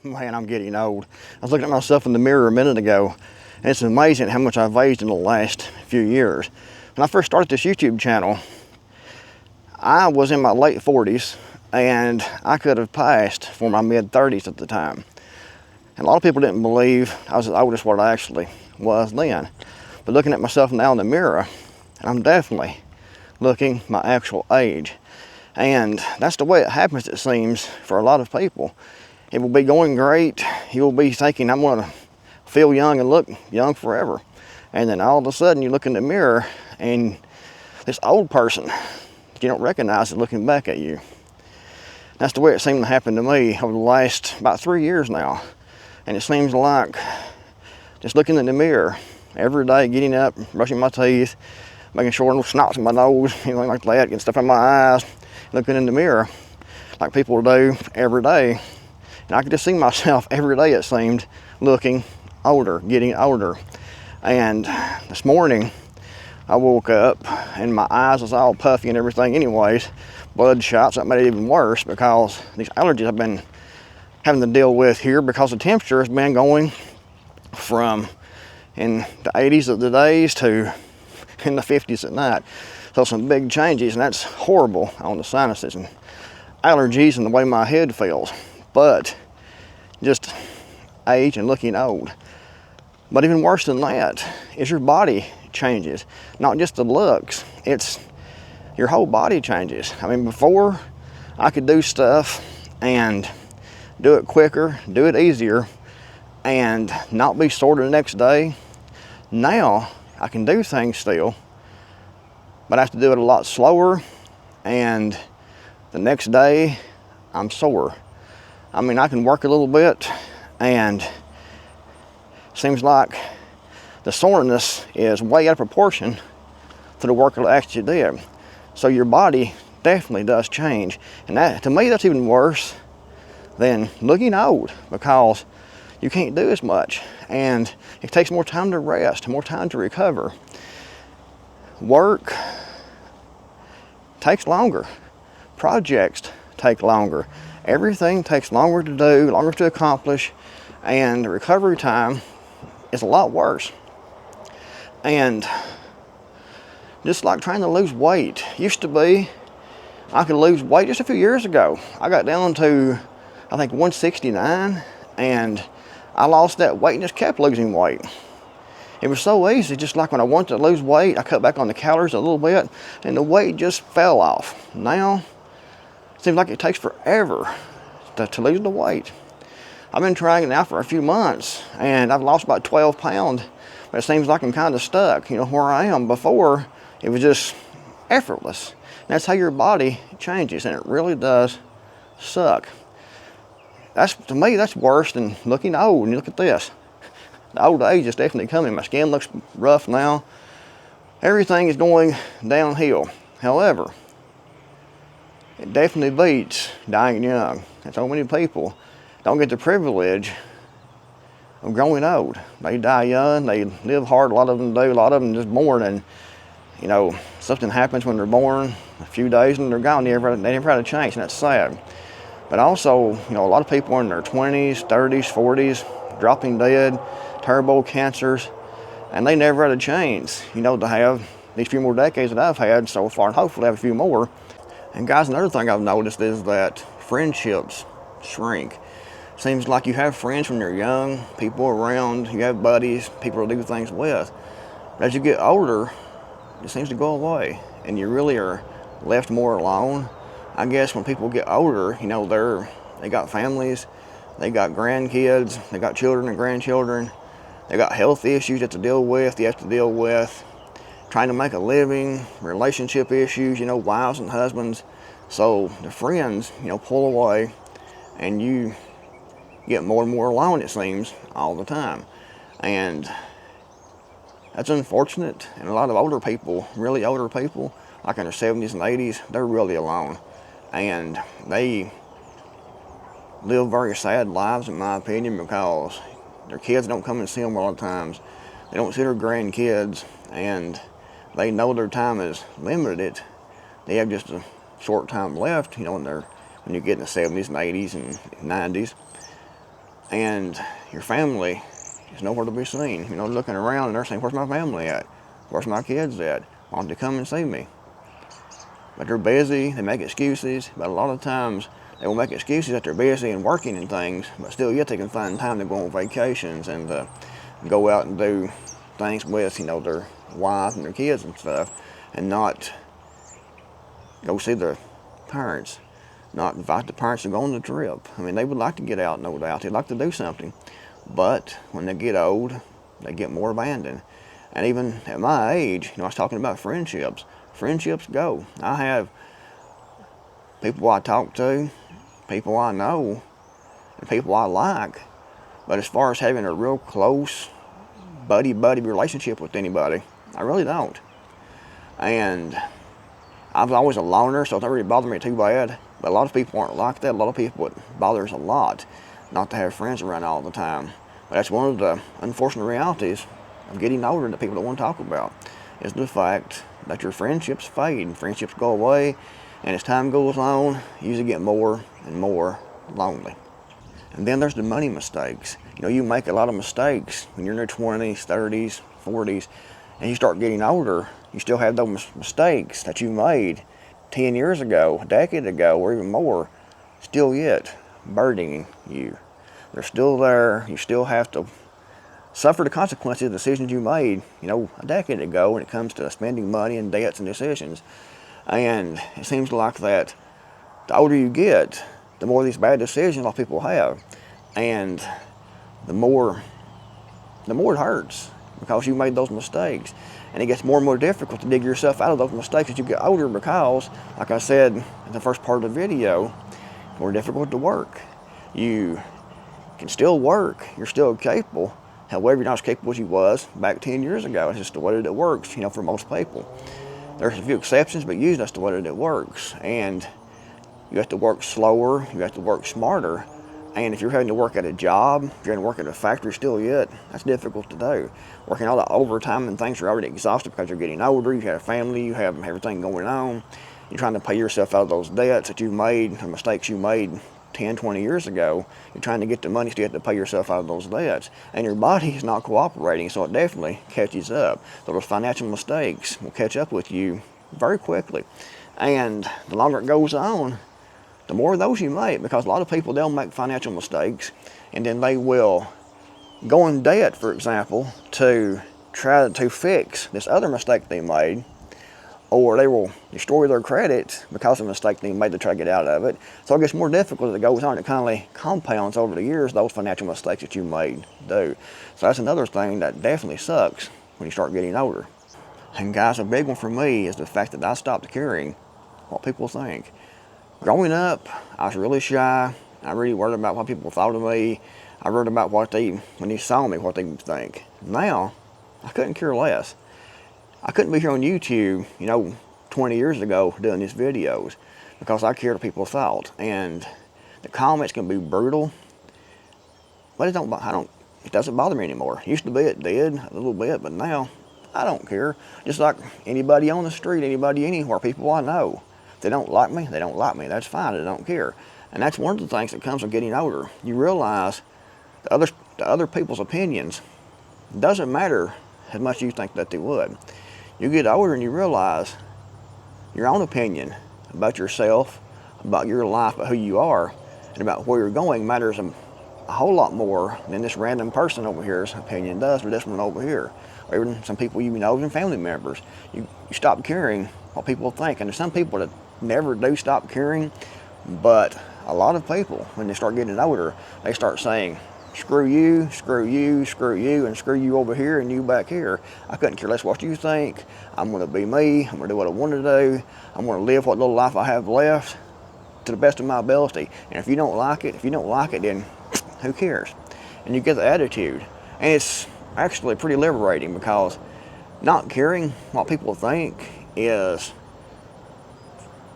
Man, I'm getting old. I was looking at myself in the mirror a minute ago, and it's amazing how much I've aged in the last few years. When I first started this YouTube channel, I was in my late 40s, and I could have passed for my mid-30s at the time. And a lot of people didn't believe I was as old as what I actually was then. But looking at myself now in the mirror, I'm definitely looking my actual age. And that's the way it happens, it seems, for a lot of people. It will be going great. You will be thinking, I'm going to feel young and look young forever. And then all of a sudden you look in the mirror and this old person you don't recognize is looking back at you. That's the way it seemed to happen to me over the last about 3 years now. And it seems like just looking in the mirror every day, getting up, brushing my teeth, making sure no snots in my nose, anything like that, getting stuff in my eyes, looking in the mirror like people do every day. And I could just see myself every day, it seemed, looking older, getting older. And this morning, I woke up and my eyes was all puffy and everything anyways, bloodshot, so that made it even worse because these allergies I've been having to deal with here because the temperature has been going from in the 80s of the days to in the 50s at night. So some big changes, and that's horrible on the sinuses and allergies and the way my head feels. But just age and looking old. But even worse than that is your body changes. Not just the looks, it's your whole body changes. I mean, before I could do stuff and do it quicker, do it easier, and not be sore the next day. Now I can do things still, but I have to do it a lot slower, and the next day I'm sore. I mean, I can work a little bit, and it seems like the soreness is way out of proportion to the work I actually did. So your body definitely does change, and that, to me, that's even worse than looking old because you can't do as much, and it takes more time to rest, more time to recover. Work takes longer. Projects take longer. Everything takes longer to do, longer to accomplish, and the recovery time is a lot worse. And just like trying to lose weight, used to be, I could lose weight just a few years ago. I got down to, I think, 169, and I lost that weight and just kept losing weight. It was so easy, just like when I wanted to lose weight, I cut back on the calories a little bit, and the weight just fell off. Now, it seems like it takes forever to lose the weight. I've been trying it now for a few months, and I've lost about 12 pounds, but it seems like I'm kind of stuck, where I am. Before, it was just effortless. And that's how your body changes, and it really does suck. To me, that's worse than looking old. And you look at this. The old age is definitely coming. My skin looks rough now. Everything is going downhill. However, it definitely beats dying young. And so many people don't get the privilege of growing old. They die young, they live hard, a lot of them do, a lot of them just born, and something happens when they're born, a few days and they're gone, they never had a chance, and that's sad. But also, a lot of people are in their 20s, 30s, 40s, dropping dead, terrible cancers, and they never had a chance, to have these few more decades that I've had so far, and hopefully have a few more. And guys, another thing I've noticed is that friendships shrink. Seems like you have friends when you're young, people around, you have buddies, people to do things with. But as you get older, it seems to go away, and you really are left more alone. I guess when people get older, they got families, they got grandkids, they got children and grandchildren, they got health issues you have to deal with, trying to make a living, relationship issues, wives and husbands. So the friends, pull away, and you get more and more alone, it seems, all the time. And that's unfortunate. And a lot of older people, really older people, like in their 70s and 80s, they're really alone. And they live very sad lives, in my opinion, because their kids don't come and see them a lot of times. They don't see their grandkids, and they know their time is limited. They have just a short time left, when you get in the 70s and 80s and 90s. and your family is nowhere to be seen. You know, looking around and they're saying, where's my family at? Where's my kids at? Why don't they come and see me? But they're busy, they make excuses, but a lot of times they will make excuses that they're busy and working and things, but still yet they can find time to go on vacations and go out and do things with, you know, their wife and their kids and stuff, and not go see their parents, not invite the parents to go on the trip. I mean, they would like to get out, no doubt. They'd like to do something, but when they get old, they get more abandoned. And even at my age, you know, I was talking about friendships. Friendships go. I have people I talk to, people I know, and people I like, but as far as having a real close buddy-buddy relationship with anybody, I really don't. And I was always a loner, so it don't really bother me too bad. But a lot of people aren't like that. A lot of people, it bothers a lot not to have friends around all the time. But that's one of the unfortunate realities of getting older that people don't want to talk about, is the fact that your friendships fade, friendships go away, and as time goes on, you usually get more and more lonely. And then there's the money mistakes. You know, you make a lot of mistakes when you're in your 20s, 30s, 40s, and you start getting older, you still have those mistakes that you made 10 years ago, a decade ago, or even more, still yet burdening you. They're still there. You still have to suffer the consequences of the decisions you made, you know, a decade ago when it comes to spending money and debts and decisions. And it seems like that the older you get, the more of these bad decisions a lot of people have. And the more it hurts because you made those mistakes. And it gets more and more difficult to dig yourself out of those mistakes as you get older because, like I said in the first part of the video, it's more difficult to work. You can still work. You're still capable. However, you're not as capable as you was back 10 years ago. It's just the way that it works, you know, for most people. There's a few exceptions, but usually that's the way that it works. And you have to work slower, you have to work smarter. And if you're having to work at a job, if you're having to work at a factory still yet, that's difficult to do. Working all the overtime and things, you're already exhausted because you're getting older, you have a family, you have everything going on. You're trying to pay yourself out of those debts that you made, the mistakes you made 10, 20 years ago. You're trying to get the money so you have to pay yourself out of those debts. And your body is not cooperating, so it definitely catches up. So those financial mistakes will catch up with you very quickly. And the longer it goes on, the more of those you make, because a lot of people, they'll make financial mistakes and then they will go in debt, for example, to try to fix this other mistake they made, or they will destroy their credit because of a mistake they made to try to get out of it. So it gets more difficult as it goes on. It kind of compounds over the years, those financial mistakes that you made do. So that's another thing that definitely sucks when you start getting older. And guys, a big one for me is the fact that I stopped caring what people think. Growing up, I was really shy. I really worried about what people thought of me. I worried about when they saw me, what they would think. Now, I couldn't care less. I couldn't be here on YouTube, you know, 20 years ago doing these videos because I cared what people thought. And the comments can be brutal, but it doesn't bother me anymore. Used to be, it did a little bit, but now I don't care. Just like anybody on the street, anybody anywhere, people I know. If they don't like me, they don't like me. That's fine, I don't care. And that's one of the things that comes with getting older. You realize the other people's opinions doesn't matter as much as you think that they would. You get older and you realize your own opinion about yourself, about your life, about who you are, and about where you're going matters a whole lot more than this random person over here's opinion does, or this one over here, or even some people you know, even family members. You stop caring what people think. And there's some people that never do stop caring, but a lot of people, when they start getting older, they start saying, screw you, screw you, screw you, and screw you over here and you back here. I couldn't care less what you think. I'm going to be me. I'm going to do what I want to do. I'm going to live what little life I have left to the best of my ability. And if you don't like it, then who cares? And you get the attitude. And it's actually pretty liberating because not caring what people think is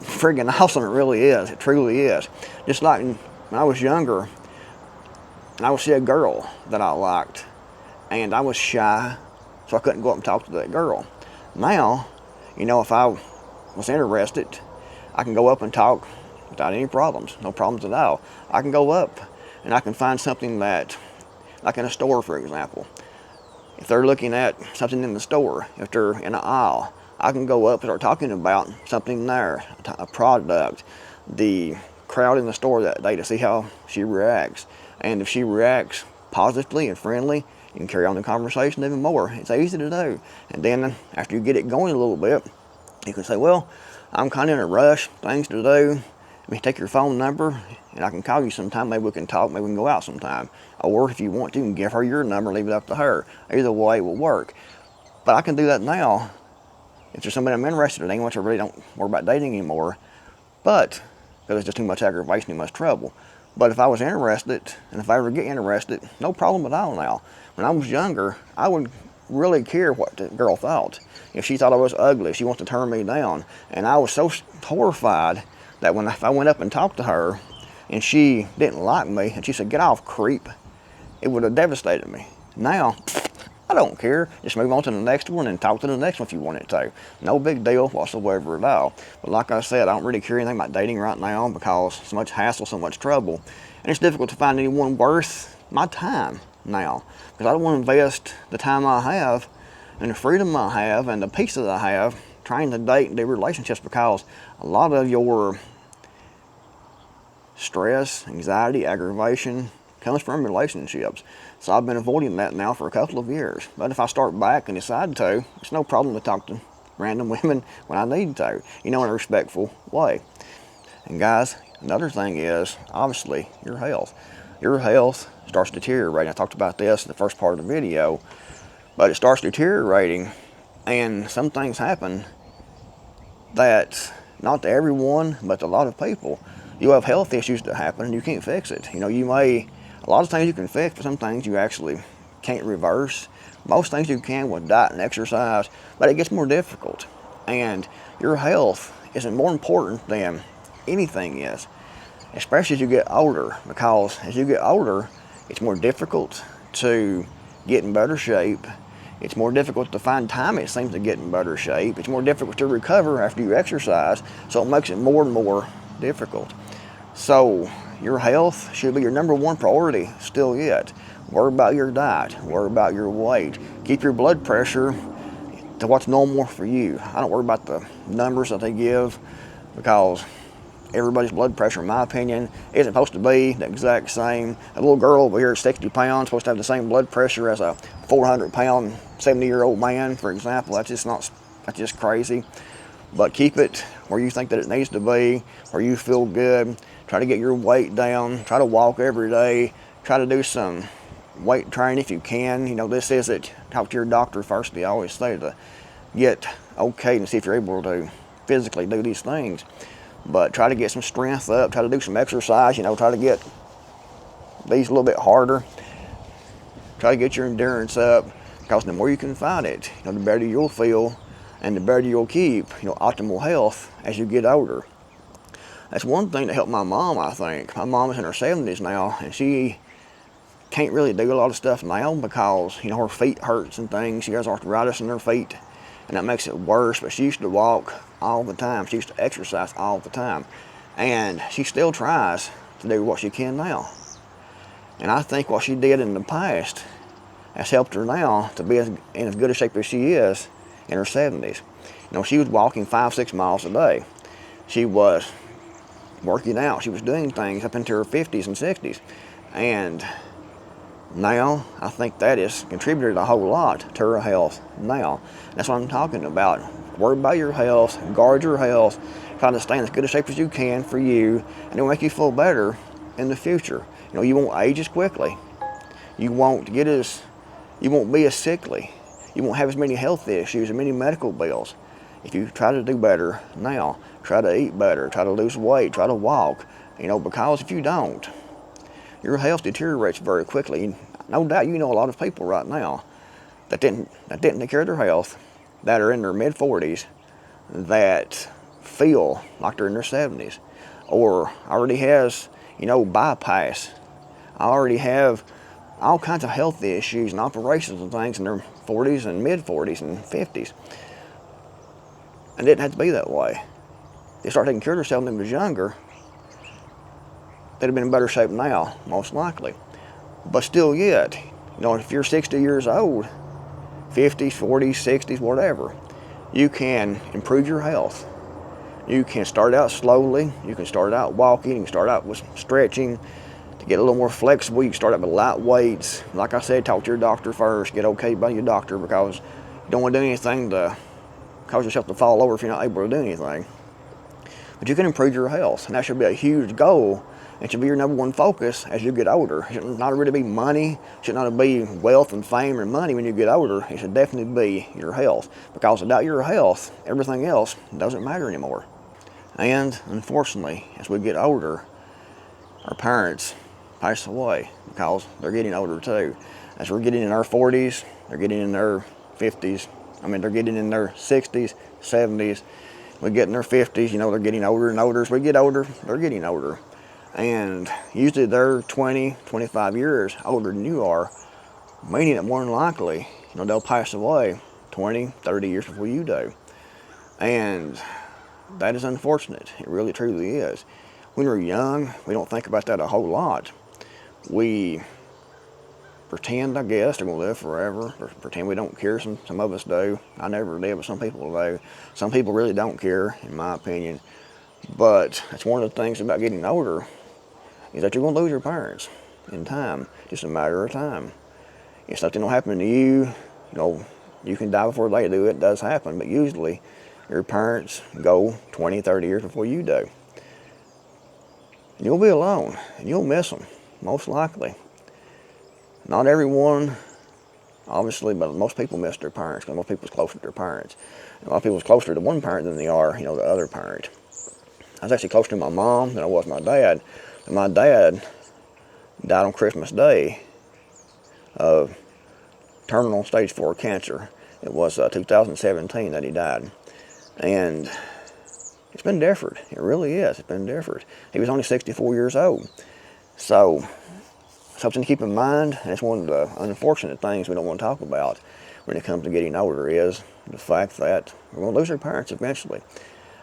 friggin' awesome. It really is. It truly is. Just like when I was younger, and I would see a girl that I liked, and I was shy, so I couldn't go up and talk to that girl. Now, you know, if I was interested, I can go up and talk without any problems, no problems at all. I can go up and I can find something that, like in a store, for example, if they're looking at something in the store, if they're in an aisle, I can go up and start talking about something there, a product, the crowd in the store that day, to see how she reacts. And if she reacts positively and friendly, you can carry on the conversation even more. It's easy to do. And then after you get it going a little bit, you can say, well, I'm kind of in a rush, things to do. Let me take your phone number and I can call you sometime. Maybe we can talk, maybe we can go out sometime. Or if you want to, you can give her your number, leave it up to her. Either way will work. But I can do that now. If there's somebody I'm interested in, which I really don't worry about dating anymore, but because it's just too much aggravation, too much trouble. But if I was interested, and if I ever get interested, no problem at all now. When I was younger, I would really care what the girl thought. If she thought I was ugly, she wants to turn me down. And I was so horrified that if I went up and talked to her and she didn't like me and she said, "Get off, creep," it would have devastated me. Now, I don't care. Just move on to the next one and talk to the next one if you wanted to. No big deal whatsoever at all. But like I said, I don't really care anything about dating right now because so much hassle, so much trouble. And it's difficult to find anyone worth my time now. Because I don't want to invest the time I have and the freedom I have and the peace that I have trying to date and do relationships, because a lot of your stress, anxiety, aggravation comes from relationships. So I've been avoiding that now for a couple of years. But if I start back and decide to, it's no problem to talk to random women when I need to, in a respectful way. And guys, another thing is, obviously, your health. Your health starts deteriorating. I talked about this in the first part of the video, but it starts deteriorating, and some things happen that, not to everyone, but to a lot of people. You have health issues that happen and you can't fix it. A lot of things you can fix, but some things you actually can't reverse. Most things you can with diet and exercise, but it gets more difficult. And your health isn't more important than anything is, especially as you get older, because as you get older, it's more difficult to get in better shape. It's more difficult to find time, it seems, to get in better shape. It's more difficult to recover after you exercise, so it makes it more and more difficult. So your health should be your number one priority still yet. Worry about your diet, worry about your weight. Keep your blood pressure to what's normal for you. I don't worry about the numbers that they give, because everybody's blood pressure, in my opinion, isn't supposed to be the exact same. A little girl over here at 60 pounds supposed to have the same blood pressure as a 400-pound, 70-year-old man, for example. That's just crazy. But keep it where you think that it needs to be, where you feel good. Try to get your weight down. Try to walk every day. Try to do some weight training if you can. This is it. Talk to your doctor first. They always say to get okay and see if you're able to physically do these things. But try to get some strength up. Try to do some exercise. Try to get these a little bit harder. Try to get your endurance up, because the more you can fight it, the better you'll feel and the better you'll keep, optimal health as you get older. That's one thing that helped my mom, I think. My mom is in her 70s now, and she can't really do a lot of stuff now because, her feet hurts and things. She has arthritis in her feet, and that makes it worse. But she used to walk all the time. She used to exercise all the time. And she still tries to do what she can now. And I think what she did in the past has helped her now to be in as good a shape as she is in her 70s. She was walking 5-6 miles a day. She was working out. She was doing things up into her 50s and 60s. And now, I think that has contributed a whole lot to her health now. That's what I'm talking about. Worry about your health, guard your health, try to stay in as good a shape as you can for you, and it'll make you feel better in the future. You won't age as quickly. You won't be as sickly. You won't have as many health issues and many medical bills. If you try to do better now, try to eat better, try to lose weight, try to walk, because if you don't, your health deteriorates very quickly. No doubt a lot of people right now that didn't take care of their health, that are in their mid-40s, that feel like they're in their 70s, or already has, bypass, already have all kinds of health issues and operations and things in their 40s and mid-40s and 50s. And it didn't have to be that way. They started taking care of themselves when they was younger. they'd have been in better shape now, most likely. But still yet, if you're 60 years old, 50s, 40s, 60s, whatever, you can improve your health. You can start out slowly. You can start out walking. You can start out with stretching to get a little more flexible. You can start out with light weights. Like I said, talk to your doctor first. Get okayed by your doctor, because you don't want to do anything to cause yourself to fall over if you're not able to do anything. But you can improve your health, and that should be a huge goal. It should be your number one focus as you get older. It should not really be money. It should not be wealth and fame or money when you get older. It should definitely be your health, because without your health, everything else doesn't matter anymore. And unfortunately, as we get older, our parents pass away because they're getting older too. As we're getting in our 40s, they're getting in their 50s. They're getting in their 60s, 70s. We get in their 50s, they're getting older and older. As we get older, they're getting older. And usually they're 20, 25 years older than you are, meaning that more than likely, they'll pass away 20, 30 years before you do. And that is unfortunate. It really, truly is. When we're young, we don't think about that a whole lot. We pretend, I guess, they're going to live forever, or pretend we don't care. Some of us do. I never did, but some people do. Some people really don't care, in my opinion. But that's one of the things about getting older, is that you're going to lose your parents in time. Just a matter of time. If something will happen to you, you can die before they do. It does happen, but usually your parents go 20, 30 years before you do. And you'll be alone, and you'll miss them, most likely. Not everyone, obviously, but most people miss their parents, because most people's closer to their parents. And a lot of people's closer to one parent than they are, the other parent. I was actually closer to my mom than I was my dad. And my dad died on Christmas Day of terminal stage 4 cancer. It was 2017 that he died. And it's been different. It really is. It's been different. He was only 64 years old. So, something to keep in mind, and it's one of the unfortunate things we don't want to talk about when it comes to getting older, is the fact that we're going to lose our parents eventually.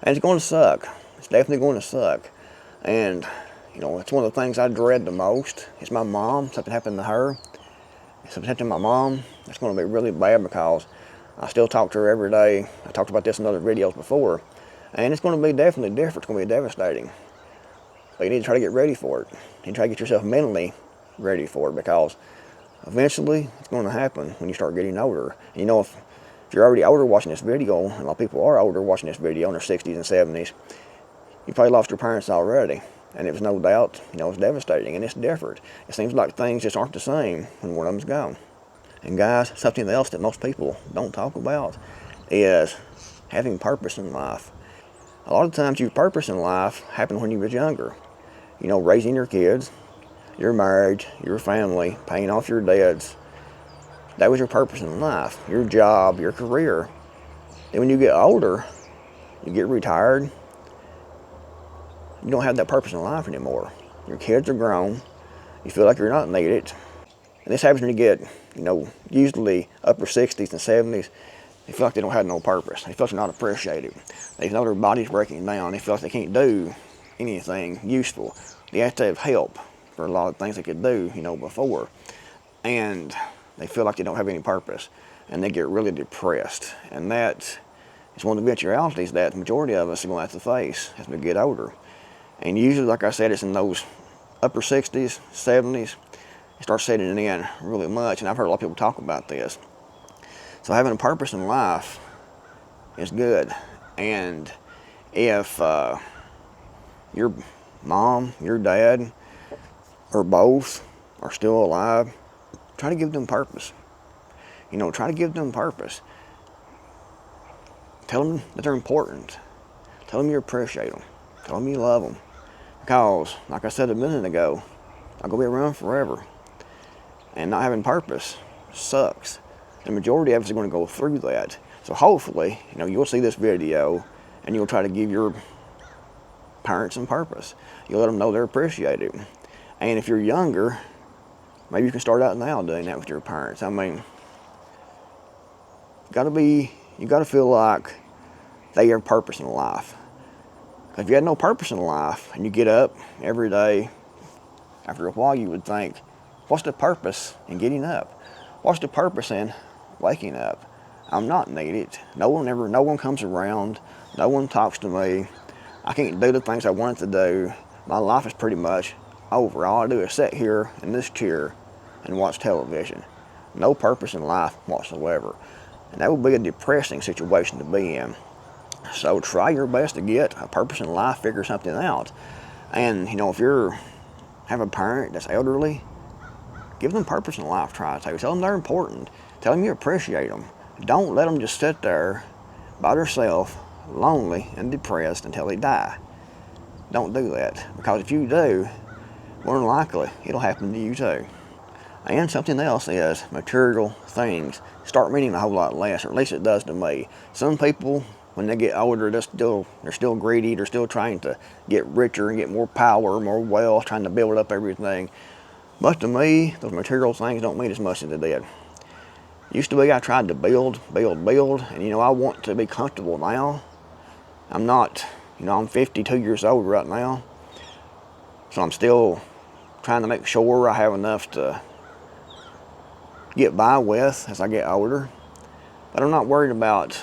And it's going to suck. It's definitely going to suck. And, it's one of the things I dread the most. It's my mom. Something happened to her. If something happened to my mom, it's going to be really bad, because I still talk to her every day. I talked about this in other videos before. And it's going to be definitely different. It's going to be devastating. But you need to try to get ready for it. You need to try to get yourself mentally ready for it, because eventually it's going to happen when you start getting older. And if you're already older watching this video, and a lot of people are older watching this video in their 60s and 70s, you probably lost your parents already. And it was no doubt, it's devastating, and it's different. It seems like things just aren't the same when one of them's gone. And guys, something else that most people don't talk about is having purpose in life. A lot of times your purpose in life happened when you was younger. Raising your kids, your marriage, your family, paying off your debts. That was your purpose in life, your job, your career. Then when you get older, you get retired, you don't have that purpose in life anymore. Your kids are grown, you feel like you're not needed. And this happens when you get, usually upper 60s and 70s, they feel like they don't have no purpose. They feel like they're not appreciated. They know their body's breaking down. They feel like they can't do anything useful. They have to have help for a lot of things they could do, before. And they feel like they don't have any purpose. And they get really depressed. And that is one of the eventualities that the majority of us are going to have to face as we get older. And usually, like I said, it's in those upper 60s, 70s, it starts setting in really much. And I've heard a lot of people talk about this. So having a purpose in life is good. And if your mom, your dad, or both are still alive, try to give them purpose. Try to give them purpose. Tell them that they're important. Tell them you appreciate them. Tell them you love them. Because, like I said a minute ago, I'm going to be around forever. And not having purpose sucks. The majority of us are going to go through that. So hopefully, you'll see this video and you'll try to give your parents some purpose. You'll let them know they're appreciated. And if you're younger, maybe you can start out now doing that with your parents. You got to feel like they have purpose in life. If you had no purpose in life and you get up every day, after a while you would think, what's the purpose in getting up? What's the purpose in waking up? I'm not needed. No one comes around. No one talks to me. I can't do the things I wanted to do. My life is pretty much over. All I do is sit here in this chair and watch television. No purpose in life whatsoever. And that would be a depressing situation to be in. So try your best to get a purpose in life, figure something out. And, you know, if you have a parent that's elderly, give them purpose in life, try to. Tell them they're important. Tell them you appreciate them. Don't let them just sit there by themselves, lonely and depressed until they die. Don't do that, because if you do, more than likely it'll happen to you too. And something else is material things start meaning a whole lot less, or at least it does to me. Some people, when they get older, they're still greedy. They're still trying to get richer and get more power, more wealth, trying to build up everything. But to me, those material things don't mean as much as they did. Used to be I tried to build, and you know, I want to be comfortable now. I'm not, you know, I'm 52 years old right now, so I'm still trying to make sure I have enough to get by with as I get older. But I'm not worried about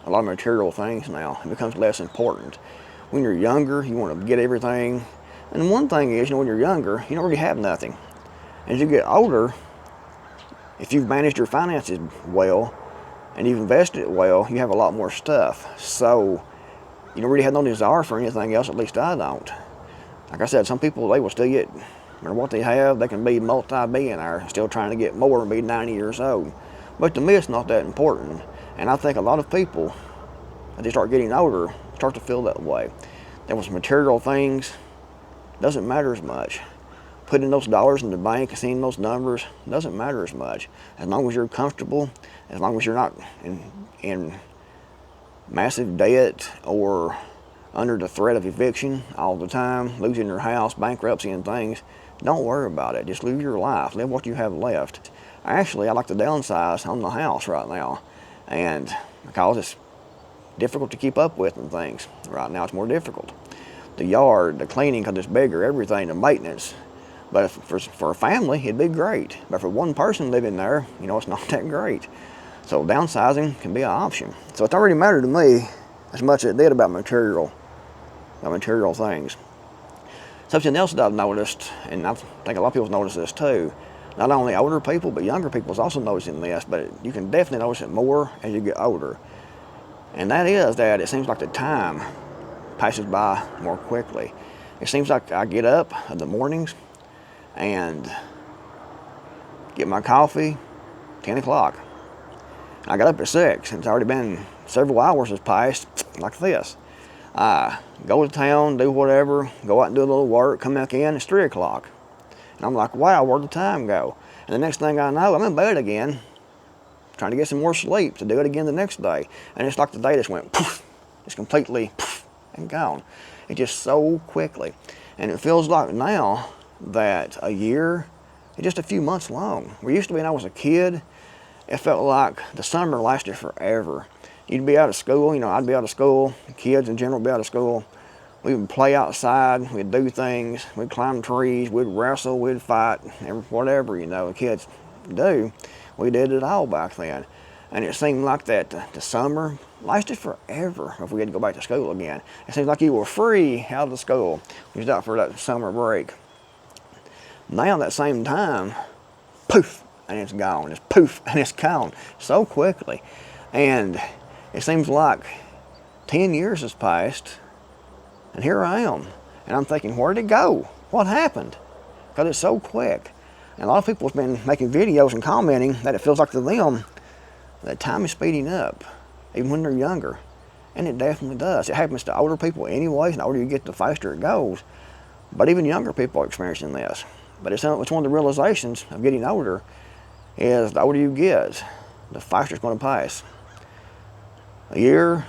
a lot of material things now. It becomes less important. When you're younger, you want to get everything. And one thing is, you know, when you're younger, you don't really have nothing. As you get older, if you've managed your finances well and you've invested it well, you have a lot more stuff. So you don't really have no desire for anything else, at least I don't. Like I said, some people, they will still get, no matter what they have, they can be multi-billionaire, still trying to get more and be 90 years old. But to me, it's not that important. And I think a lot of people, as they start getting older, start to feel that way. There was material things, doesn't matter as much. Putting those dollars in the bank and seeing those numbers doesn't matter as much. As long as you're comfortable, as long as you're not in massive debt or under the threat of eviction all the time, losing your house, bankruptcy and things, don't worry about it. Just live your life. Live what you have left. Actually, I like to downsize on the house right now, and because it's difficult to keep up with and things. Right now it's more difficult. The yard, the cleaning because it's bigger, everything, the maintenance. But for a family, it'd be great. But for one person living there, you know, it's not that great. So downsizing can be an option. So it don't really matter to me as much as it did about material things. Something else that I've noticed, and I think a lot of people notice this too, not only older people, but younger people is also noticing this, but you can definitely notice it more as you get older. And that is that it seems like the time passes by more quickly. It seems like I get up in the mornings and get my coffee, 10 o'clock. I got up at 6, and it's already been several hours has passed like this. I go to town, do whatever, go out and do a little work, come back in, it's 3 o'clock. And I'm like, wow, where'd the time go? And the next thing I know, I'm in bed again, trying to get some more sleep to do it again the next day. And it's like the day just went poof, it's completely poof and gone. It just so quickly. And it feels like now that a year is just a few months long. We used to be when I was a kid, it felt like the summer lasted forever. You'd be out of school, you know, I'd be out of school, kids in general would be out of school. We would play outside, we'd do things, we'd climb trees, we'd wrestle, we'd fight, whatever, you know, the kids do. We did it all back then. And it seemed like that the summer lasted forever if we had to go back to school again. It seems like you were free out of school. You was out for that summer break. Now that same time, poof, and it's gone. It's poof, and it's gone so quickly. And it seems like 10 years has passed, and here I am. And I'm thinking, where'd it go? What happened? Because it's so quick. And a lot of people have been making videos and commenting that it feels like to them that time is speeding up, even when they're younger. And it definitely does. It happens to older people anyways, and the older you get, the faster it goes. But even younger people are experiencing this. But it's one of the realizations of getting older is the older you get, the faster it's going to pass. A year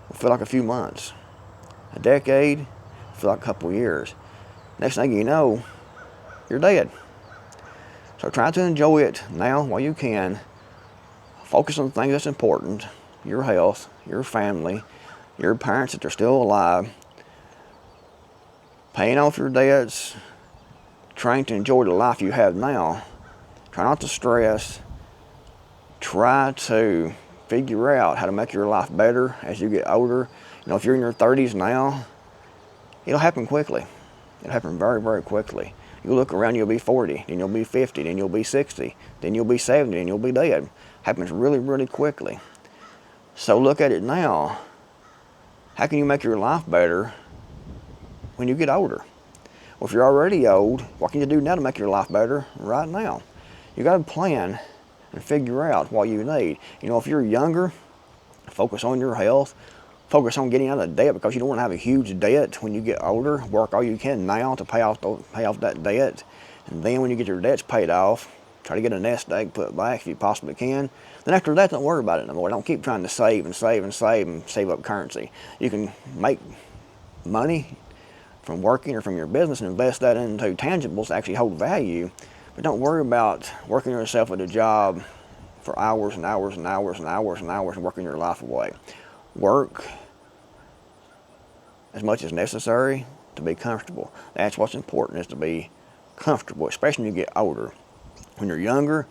will feel like a few months. A decade will feel like a couple of years. Next thing you know, you're dead. So try to enjoy it now while you can. Focus on the things that's important. Your health, your family, your parents if they're still alive. Paying off your debts, trying to enjoy the life you have now. Try not to stress. Try to figure out how to make your life better as you get older. You know, if you're in your 30s now, it'll happen quickly. It'll happen very, very quickly. You look around, you'll be 40, then you'll be 50, then you'll be 60, then you'll be 70, and you'll be dead. Happens really, really quickly. So look at it now. How can you make your life better when you get older? Well, if you're already old, what can you do now to make your life better right now? You got to plan and figure out what you need. You know, if you're younger, focus on your health. Focus on getting out of debt, because you don't want to have a huge debt when you get older. Work all you can now to pay off that debt. And then when you get your debts paid off, try to get a nest egg put back if you possibly can. Then after that, don't worry about it no more. Don't keep trying to save and save and save and save up currency. You can make money from working or from your business and invest that into tangibles that actually hold value. But don't worry about working yourself at a job for hours and hours and hours and hours and hours and working your life away. Work as much as necessary to be comfortable. That's what's important, is to be comfortable, especially when you get older. When you're younger,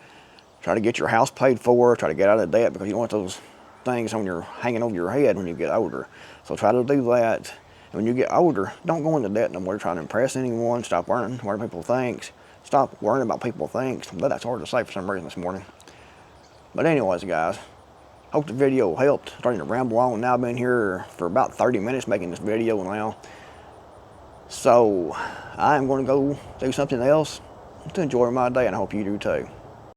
try to get your house paid for, try to get out of debt, because you don't want those things hanging over your head when you get older. So try to do that. And when you get older, don't go into debt no more trying to impress anyone. Stop worrying what people think. Stop worrying about people think. But that's hard to say for some reason this morning. But anyways, guys, hope the video helped. Starting to ramble on now. I've been here for about 30 minutes making this video now. So I am going to go do something else to enjoy my day, and I hope you do too.